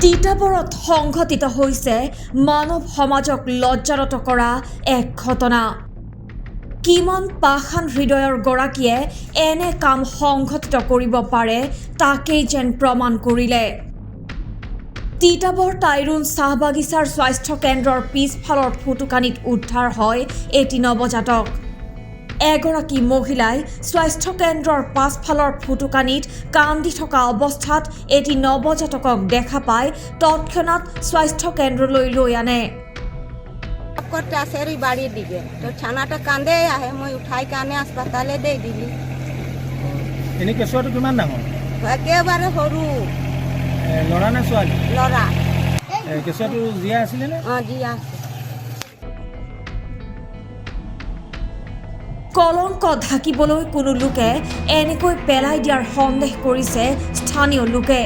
তিতাবৰত সংঘটিত হৈছে মানৱ সমাজক লজ্জাৰত কৰা এক ঘটনা। কিমান পাষাণ হৃদয়ৰ গৰাকীয়ে এনে কাম সংঘটিত কৰিব পাৰে তাকেই যেন প্ৰমাণ কৰিলে। তিতাবৰ টাইৰুন চাহ বাগিচাৰ স্বাস্থ্য কেন্দ্ৰৰ পিছফালৰ ফুটুকানিত উদ্ধাৰ হয় এটি নৱজাতক। এগৰাকী মহিলাই স্বাস্থ্য কেন্দ্ৰৰ পাছফালৰ ফুটুকানিত কান্দি থকা অৱস্থাত এটি নৱজাতকক দেখা পাই তৎক্ষণাৎ স্বাস্থ্য কেন্দ্ৰলৈ লৈ আনে। করতে আসে বাড়ি দিকে তো ছানাটা কান্দে আহে মই উঠাই কানে হাসপাতালে দে দিলি। এনে কেঁচুৱাটো কিমান ডাঙৰ? একেবাৰে সৰু ল'ৰা নে ছোৱালী? লড়া। কেঁচুৱাটো জীয়াই আছিলে নে? জি আছে। কলংক ঢাকিবলৈ কোনো লোকে এনেকৈ পেলাই দিয়াৰ সন্দেহ কৰিছে স্থানীয় লোকে।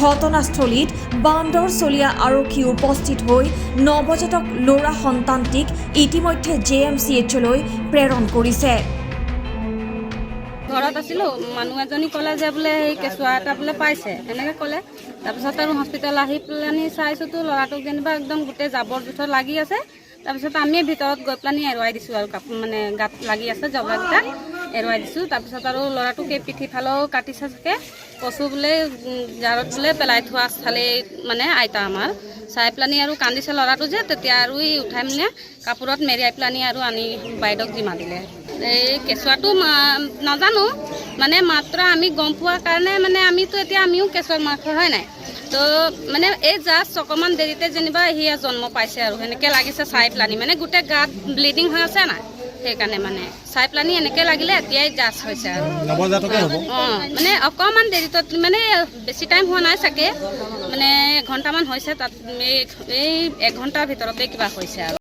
ঘটনাস্থলীত বান্দৰচলীয়া আৰক্ষী উপস্থিত হৈ নৱজাতক ল'ৰা সন্তানটিক ইতিমধ্যে JMCHলৈ প্ৰেৰণ কৰিছে। ঘৰত আছিলো, মানুহ এজনী ক'লে যে বোলে সেই কেঁচুৱা এটা বোলে পাইছে, এনেকৈ ক'লে। তাৰপিছত আৰু হস্পিটেল আহি পেলানি চাইছোতো ল'ৰাটোক যেনিবা একদম গোটেই জাবৰ জোঁথৰ লাগি আছে। তাৰপিছত আমি ভিতৰত গৈ পেলানি এৰুৱাই দিছোঁ আৰু মানে গাত লাগি আছে জবৰাকেইটা এৰুৱাই দিছোঁ। তাৰপিছত আৰু ল'ৰাটোক এই পিঠিফালেও কাটিছে চাগে, কচু বোলে জাৰত বোলে পেলাই থোৱা চালে মানে আইতা আমাৰ চাই পেলানি আৰু কান্দিছে ল'ৰাটো যে, তেতিয়া আৰু ই উঠাই মানে কাপোৰত মেৰিয়াই পেলানি আৰু আনি বাইদেউক জিমা দিলে। এই কেঁচুৱাটো নাজানো মানে মাত্ৰ আমি গম পোৱাৰ কাৰণে মানে আমিও কেঁচুৱাক মাংস হয় নাই তো মানে এই জাষ্ট অকণমান দেৰিতে যেনিবা সিয়ে জন্ম পাইছে আৰু সেনেকৈ লাগিছে চাই পেলানি মানে গোটেই গাত ব্লিডিং হৈ আছে নাই, সেইকাৰণে মানে চাই পেলানি এনেকৈ লাগিলে এতিয়াই জাষ্ট হৈছে আৰু নৱজাতকে হ'ব। মানে অকণমান দেৰিত মানে বেছি টাইম হোৱা নাই চাগে, মানে এঘণ্টামান হৈছে তাত এই 1 ঘণ্টাৰ ভিতৰতে কিবা হৈছে আৰু